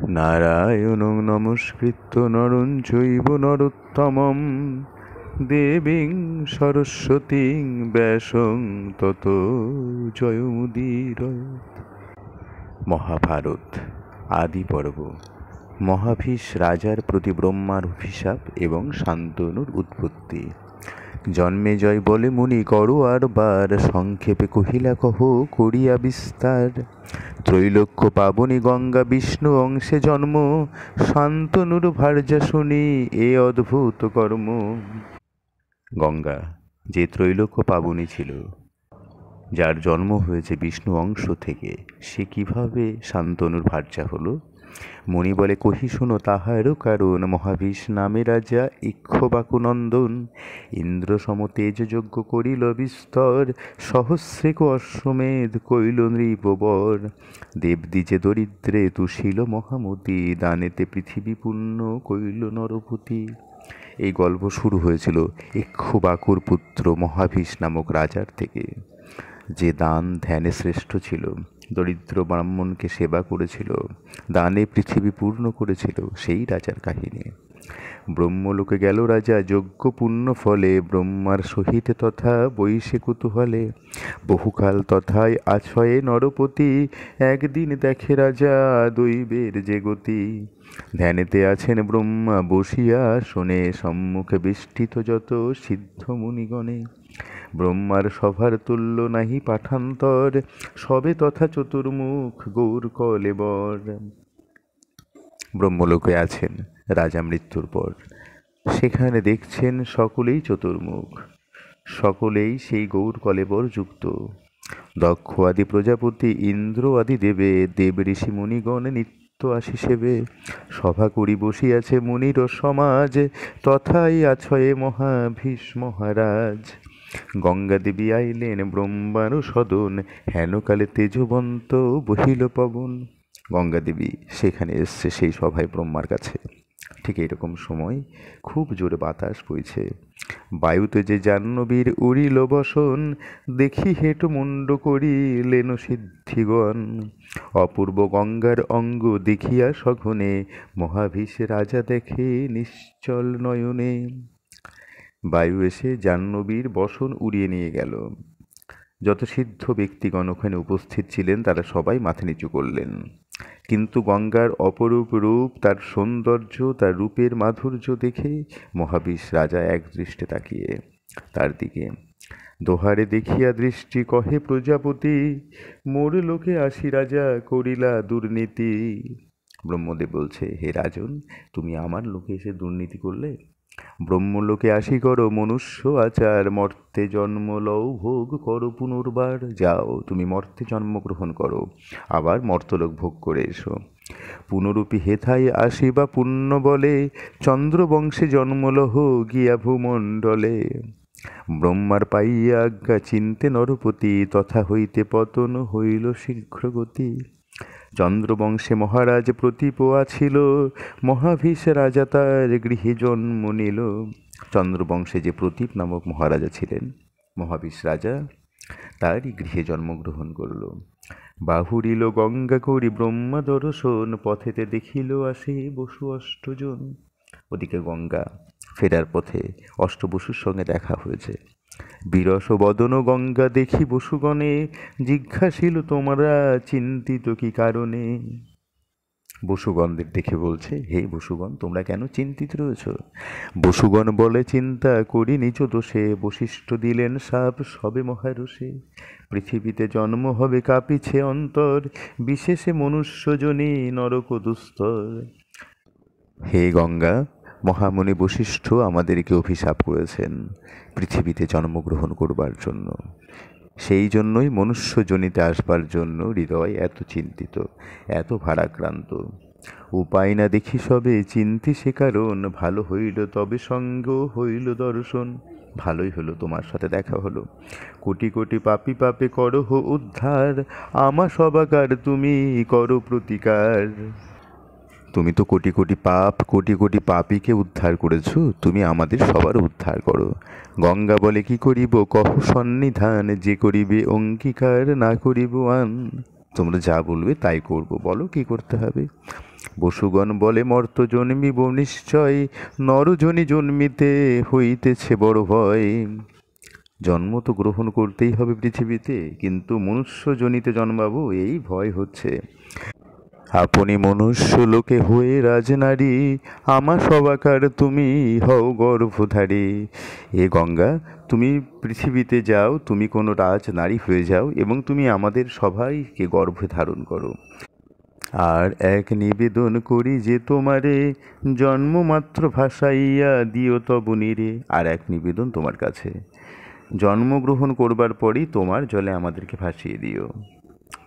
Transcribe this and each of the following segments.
নারায়ণং নমস্কৃত্য নরং চৈব নরোত্তমং দেবীং সরস্বতীং ব্যাসং ততো জয়মুদীরয়েৎ। মহাভারত আদি পর্ব। মহাভীষ রাজার প্রতি ব্রহ্মার অভিশাপ এবং শান্তনুর উৎপত্তি। জন্মেজয় বলে মুনি করো আর বার, সংক্ষেপে কহিলা কহ করিয়া বিস্তার। ত্রৈলোক্য পাবনী গঙ্গা বিষ্ণু অংশে জন্ম, শান্তনুর ভার্যা শুনি এ অদ্ভুত কর্ম। গঙ্গা যে ত্রৈলোক্য পাবনী ছিল, যার জন্ম হয়েছে বিষ্ণু অংশ থেকে, সে কিভাবে শান্তনুর ভার্যা হলো? মুনি বলে কহি শোনো তাহারও কারণ। মহাভীষ নামে রাজা ইক্ষ্বাকুনন্দন, ইন্দ্র সম তেজযজ্ঞ করিল বিস্তর। সহস্রেক অশ্বমেধ কইল নৃপবর, দেবদ্বিজে দরিদ্রে তুষিল মহামতি। দানেতে পৃথিবী পূর্ণ কইল নরপতি। এই গল্প শুরু হয়েছিল ইক্ষ্বাকুর পুত্র মহাভীষ নামক রাজার থেকে, যে দান ধ্যানে শ্রেষ্ঠ ছিল, দরিদ্র ব্রাহ্মণকে সেবা করেছিল, দানে পৃথিবী পূর্ণ করেছিল, সেই রাজার কাহিনী। ব্রহ্মলোকে গেল রাজা যজ্ঞ পূর্ণ ফলে, ব্রহ্মার সহিত তথা বৈশে কুতূহলে। বহুকাল তথায় আছয়ে নরপতি, একদিন দেখে রাজা দৈবের যে গতি। ধ্যানেতে আছেন ব্রহ্মা বসিয়া শোনে, সম্মুখে বেষ্টিত যত সিদ্ধ মুনিগণে। ব্রহ্মার সভার তুল্য নাহি পাঠান্তর, সবে তথা চতুর্মুখ গৌর কলেবর। ব্রহ্মলোকে আছেন রাজা মৃত্যুর পর, সেখানে দেখছেন সকলেই চতুর্মুখ, সকলেই সেই গৌর কলেবর যুক্ত। দক্ষ আদি প্রজাপতি, ইন্দ্র আদি দেবে, দেব ঋষি মুনিগণ নিত্য আসি সেবে। সভা করি বসিয়াছে মুনির সমাজ, তথাই আছয়ে মহাভীষ মহারাজ। গঙ্গা দেবী আইলেন ব্রহ্মার সদন, হেনকালে তেজবন্ত বহিল পবন। গঙ্গা দেবী সেখানে এসছে সেই সভায় ব্রহ্মার কাছে। ঠিক এইরকম সময় খুব জোরে বাতাস বইছে, বায়ুতে যে জাহ্নবীর উড়িল বসন। দেখি হেঁটো মুণ্ড করিলেন সিদ্ধিগণ, অপূর্ব গঙ্গার অঙ্গ দেখিয়া সঘনে। মহাভীষ রাজা দেখে নিশ্চল নয়নে। বায়ু এসে জাহ্নবীর বসন উড়িয়ে নিয়ে গেল। যত সিদ্ধ ব্যক্তিগণ ওখানে উপস্থিত ছিলেন, তারা সবাই মাথা নিচু করলেন। কিন্তু গঙ্গার অপরূপ রূপ, তার সৌন্দর্য, তার রূপের মাধুর্য দেখে মহাভীষ রাজা এক দৃষ্টে তাকিয়ে তার দিকে। দোহারে দেখিয়া দৃষ্টি কহে প্রজাপতি, মোর লোকে আসি রাজা করিলা দুর্নীতি। ব্রহ্মদেব বলছে, হে রাজন, তুমি আমার লোকে এসে দুর্নীতি করলে? ব্রহ্মলোকে আসি করো মনুষ্য আচার, মর্তে জন্ম লও ভোগ করো পুনর্বার। যাও, তুমি মর্তে জন্মগ্রহণ করো, আবার মর্তলোক ভোগ করে এসো। পুনরূপী হেথায় আসিবা পুণ্য বলে, চন্দ্রবংশে জন্মলহ গিয়া ভূমণ্ডলে। ব্রহ্মার পাইয়া আজ্ঞা চিনতে নরপতি, তথা হইতে পতন হইল শীঘ্রগতি। চন্দ্রবংশে মহারাজ প্রতীপ আছিল, মহাভীষ রাজা তার গৃহে জন্ম নিল। চন্দ্রবংশে যে প্রতীপ নামক মহারাজা ছিলেন, মহাভীষ রাজা তারই গৃহে জন্মগ্রহণ করল। বাহুরিল গঙ্গা করি ব্রহ্মা দর্শন, পথেতে দেখিল আসে বসু অষ্টজন। ওদিকে গঙ্গা ফেরার পথে অষ্টবসুর সঙ্গে দেখা হয়েছে। বিরস বদন গঙ্গা দেখি বসুগণে, জিজ্ঞাসিল তোমরা চিন্তিত কি কারণে। বসুগণদের দেখে বলছে, হে বসুগণ, তোমরা কেন চিন্তিত রয়েছ? বসুগণ বলে, চিন্তা করি নিজ দোষে, বশিষ্ঠ দিলেন শাপ সবে মহারোষে। পৃথিবীতে জন্ম হবে কাঁপিছে অন্তর, বিশেষে মনুষ্যজনী নরক দুস্তর। হে গঙ্গা, মহামুনি বশিষ্ঠ আমাদেরকে অভিশাপ করেছেন পৃথিবীতে জন্মগ্রহণ করবার জন্য। সেই জন্যই মনুষ্যজনিতে আসবার জন্য হৃদয় এত চিন্তিত, এত ভারাক্রান্ত। উপায় না দেখি সবে চিন্তি সে কারণ, ভালো হইল তবে সঙ্গ হইল দর্শন। ভালোই হলো, তোমার সাথে দেখা হলো। কোটি কোটি পাপী পাপে করো উদ্ধার, আমা সবাকার তুমি করো প্রতিকার। তুমি তো কোটি কোটি পাপ, কোটি কোটি পাপীকে উদ্ধার করেছ, তুমি আমাদের সবার উদ্ধার করো। গঙ্গা বলে, কি করিব কহ সন্নিধান, যে করিবে অঙ্গীকার না করিব আন। তোমরা যা বলবে তাই করব, বলো কি করতে হবে। বসুগণ বলে মর্ত জন্মিব নিশ্চয়, নরজনি জন্মিতে হইতেছে বড় ভয়। জন্ম তো গ্রহণ করতেই হবে পৃথিবীতে, কিন্তু মনুষ্য জনিতে জন্মাবো এই ভয় হচ্ছে। আপনি মনুষ্য লোকে হয়ে রাজনারী, আমার সবাকার তুমি হও গর্ভধারী। এ গঙ্গা, তুমি পৃথিবীতে যাও, তুমি কোনো রাজনারী হয়ে যাও এবং তুমি আমাদের সবাইকে গর্ভে ধারণ করো। আর এক নিবেদন করি যে তোমারে, জন্মমাত্র ভাসাইয়া দিও তব নীরে। আর এক নিবেদন তোমার কাছে, জন্মগ্রহণ করবার পরই তোমার জলে আমাদেরকে ভাসিয়ে দিও।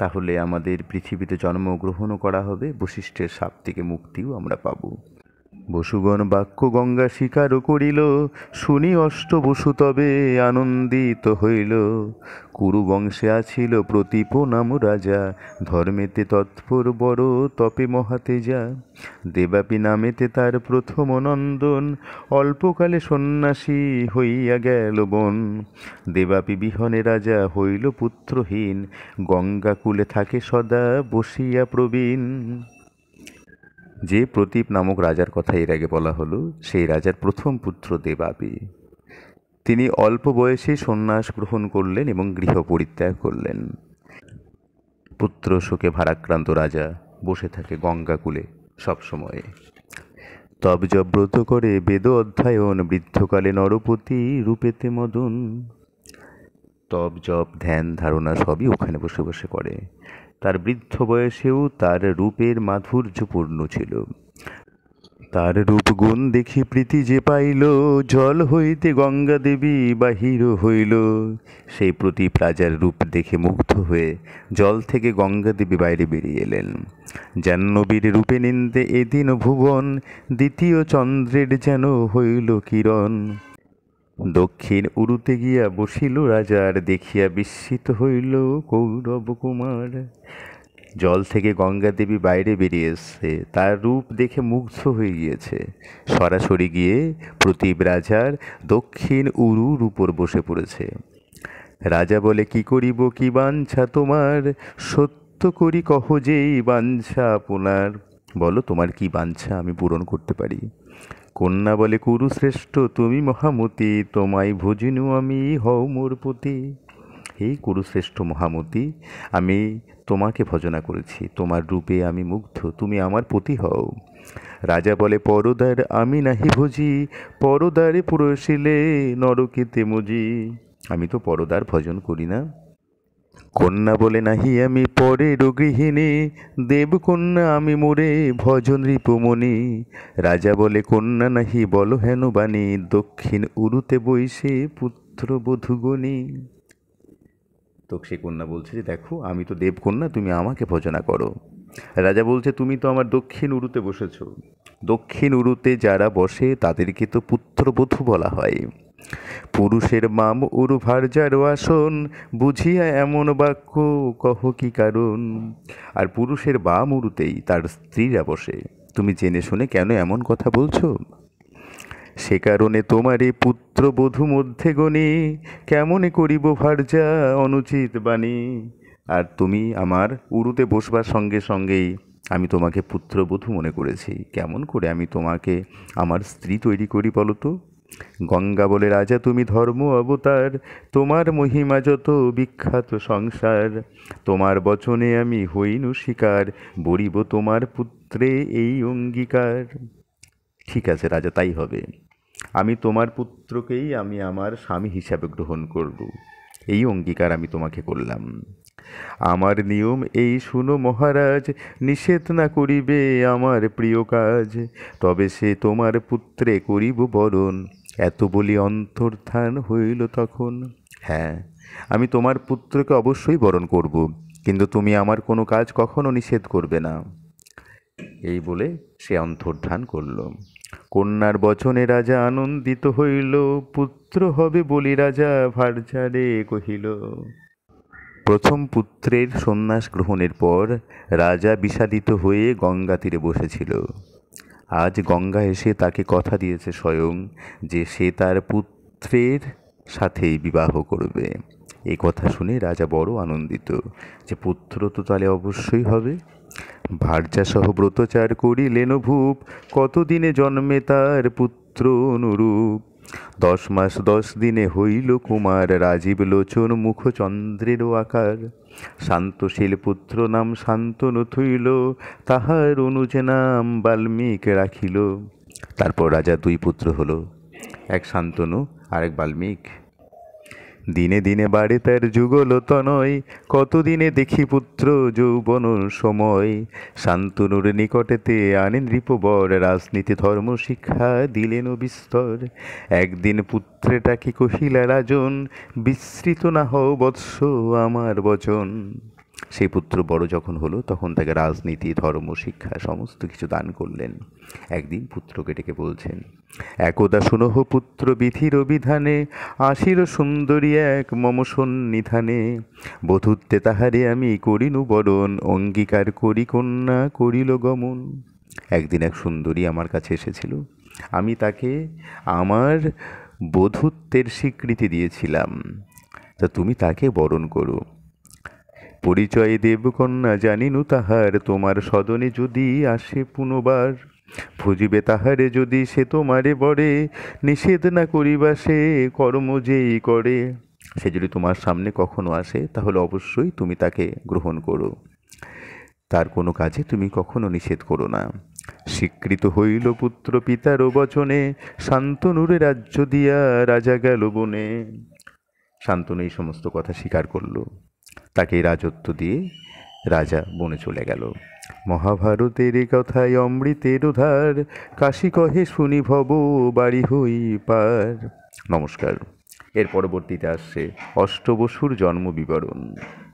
তাহলে আমাদের পৃথিবীতে জন্মগ্রহণও করা হবে, বশিষ্ঠের শাপ থেকে মুক্তিও আমরা পাব। বসুগণ বাক্য গঙ্গা স্বীকার করিল, শুনি অষ্ট বসু তবে আনন্দিত হইল। কুরু বংশে আছিল প্রতীপ নাম রাজা, ধর্মেতে তৎপর বড় তপে মহাতেজা। দেবাপী নামেতে তার প্রথম নন্দন, অল্পকালে সন্ন্যাসী হইয়া গেল বন। দেবাপী বিহনে রাজা হইল পুত্রহীন, গঙ্গা কূলে থাকে সদা বসিয়া প্রবীণ। যে প্রতীপ নামক রাজার কথা এর আগে বলা হলো, সেই রাজার প্রথম পুত্র দেবাপী। তিনি অল্প বয়সে সন্ন্যাস গ্রহণ করলেন এবং গৃহ পরিত্যাগ করলেন। পুত্র শোকে ভারাক্রান্ত রাজা বসে থাকে গঙ্গাকূলে সবসময়ে। তব জপ ব্রত করে বেদ অধ্যয়ন, বৃদ্ধকালে নরপতি রূপেতে মদন। তব জপ ধ্যান ধারণা সবই ওখানে বসে বসে করে। তার বৃদ্ধ বয়সেও তার রূপের মাধুর্যপূর্ণ ছিল। তার রূপগুণ দেখি প্রীতি যে পাইল, জল হইতে গঙ্গা দেবী বাহির হইল। সেই প্রতীপ রাজার রূপ দেখে মুগ্ধ হয়ে জল থেকে গঙ্গা দেবী বাইরে বেরিয়ে এলেন। জাহ্নবীর রূপে নিন্দে এদিন ভুবন, দ্বিতীয় চন্দ্রের যেন হইল কিরণ। দক্ষিণ উরুতে গিয়া বসিল রাজার, দেখিয়া বিস্মিত হইল কৌরব কুমার। জল থেকে গঙ্গা দেবী বাইরে বেরিয়ে এসছে, তার রূপ দেখে মুগ্ধ হয়ে গিয়েছে। সরাসরি গিয়ে প্রতীপ রাজার দক্ষিণ উরুর উপর বসে পড়েছে। রাজা বলে, কি করিব কি বাঞ্ছা তোমার, সত্য করি কহ যেই বাঞ্ছা আপনার। বলো তোমার কি বাঞ্ছা আমি পূরণ করতে পারি। কন্যা বলে, কুরুশ্রেষ্ঠ তুমি মহামতি, তোমায় ভজিনু আমি হও মোর পতি। এই কুরুশ্রেষ্ঠ মহামতি, আমি তোমাকে ভজনা করেছি, তোমার রূপে আমি মুগ্ধ, তুমি আমার পতি হও। রাজা বলে, পরদার আমি নাহি ভজি, পরদারে পুরসিলে নরকেতে মজি। আমি তো পরদার ভজন করি না। কন্যা বলে, নাহি আমি পরের গৃহিণী, দেবকন্যা আমি মোরে ভজন রিপুমণি। রাজা বলে, কন্যা নাহি বলো হেন বাণী, দক্ষিণ উরুতে বইসে পুত্র বধূগণী। তো সে কন্যা বলছে যে, দেখো আমি তো দেবকন্যা, তুমি আমাকে ভজনা করো। রাজা বলছে, তুমি তো আমার দক্ষিণ উরুতে বসেছ। দক্ষিণ উরুতে যারা বসে তাদেরকে তো পুত্রবধূ বলা হয়। পুরুষের মাম উরু ভার্যার আসন, বুঝিয়া এমন বাক্য কহ কি কারণ। আর পুরুষের বাম উরুতেই তার স্ত্রীরা বসে, তুমি জেনে শুনে কেন এমন কথা বলছো। সে কারণে তোমারে পুত্রবধূ মধ্যে গণি, কেমনে করিব ভার্যা অনুচিত বাণী। আর তুমি আমার উরুতে বসবার সঙ্গে সঙ্গেই আমি তোমাকে পুত্রবধূ মনে করেছি, কেমন করে আমি তোমাকে আমার স্ত্রী তৈরি করি বলো তো। গঙ্গা বলে, রাজা তুমি ধর্ম অবতার, তোমার মহিমা যত বিখ্যাত সংসার। তোমার বচনে আমি হইনু শিকার, বরিব তোমার পুত্রে এই অঙ্গীকার। ঠিক আছে রাজা, তাই হবে। আমি তোমার পুত্রকেই আমি আমার স্বামী হিসাবে গ্রহণ করব, এই অঙ্গীকার আমি তোমাকে করলাম। আমার নিয়ম এই শুনো মহারাজ, নিষেধ না করিবে আমার প্রিয় কাজ, তবে সে তোমার পুত্রে করিব বরণ। এত বলি অন্তর্ধান হইল তখন। হ্যাঁ, আমি তোমার পুত্রকে অবশ্যই বরণ করব, কিন্তু তুমি আমার কোনো কাজ কখনো নিষেধ করবে না। এই বলে সে অন্তর্ধান করল। কন্যার বচনে রাজা আনন্দিত হইল, পুত্র হবে বলি রাজা ভার্যারে কহিল। প্রথম পুত্রের সন্ন্যাস গ্রহণের পর রাজা বিষাদিত হয়ে গঙ্গা তীরে বসেছিল। আজ গঙ্গা এসে তাকে কথা দিয়েছে স্বয়ং যে সে তার পুত্রের সাথেই বিবাহ করবে। এই কথা শুনে রাজা বড় আনন্দিত যে পুত্র তো তাহলে অবশ্যই হবে। ভার্যা সহ ব্রতচার করিলেন ভূপ, কতদিনে জন্মে তার পুত্র অনুরূপ। 10 মাস 10 দিনে হইল কুমার, রাজীব লোচন মুখ চন্দ্রেরও আকার। শান্তশীল পুত্র নাম শান্তনু থইল, তাহার অনুজ নাম বাল্মীক রাখিল। তারপর রাজা 2 পুত্র হলো, এক শান্তনু আর এক বাল্মীক। দিনে দিনে বাড়ে তার যুগল তনয়, কতদিনে দেখি পুত্র যৌবন সময়। শান্তনুর নিকটেতে আনেন নৃপবর, রাজনীতি ধর্ম শিক্ষা দিলেন বিস্তর। একদিন পুত্রেটাকে কহিলা রাজন, বিস্মৃত না হও বৎস আমার বচন। সেই পুত্র বড় যখন হলো তখন তাকে রাজনীতি ধর্ম শিক্ষা সমস্ত কিছু দান করলেন। একদিন পুত্রকে ডেকে বলছেন, একদা শুনহ পুত্র বিধির বিধানে, আসির সুন্দরী এক মম সন্নিধানে। বধূত্বে তাহারে আমি করিনু বরণ, অঙ্গীকার করি কন্যা করিল গমন। একদিন এক সুন্দরী আমার কাছে এসেছিল, আমি তাকে আমার বধূত্বের স্বীকৃতি দিয়েছিলাম, তা তুমি তাকে বরণ করো। পরিচয় দেবকন্যা জানিনু তাহার, তোমার সদনে যদি আসে পুনবার। ভুজিবে তাহারে যদি সে তোমারে বরে, নিষেধ না করিবা সে কর্ম যেই করে। সে যদি তোমার সামনে কখনো আসে তাহলে অবশ্যই তুমি তাকে গ্রহণ করো, তার কোনো কাজে তুমি কখনো নিষেধ করো না। স্বীকৃত হইল পুত্র পিতার বচনে, শান্তনুরে রাজ্য দিয়া রাজা গেল বনে। শান্তনু এই সমস্ত কথা স্বীকার করল, তাকে রাজত্ব দিয়ে রাজা বনে চলে গেল। মহাভারতের কথায় অমৃতের ধার, কাশী কহে শুনি ভব বাড়ি হই পার। নমস্কার। এর পরবর্তীতে আসছে অষ্টবসুর জন্ম বিবরণ।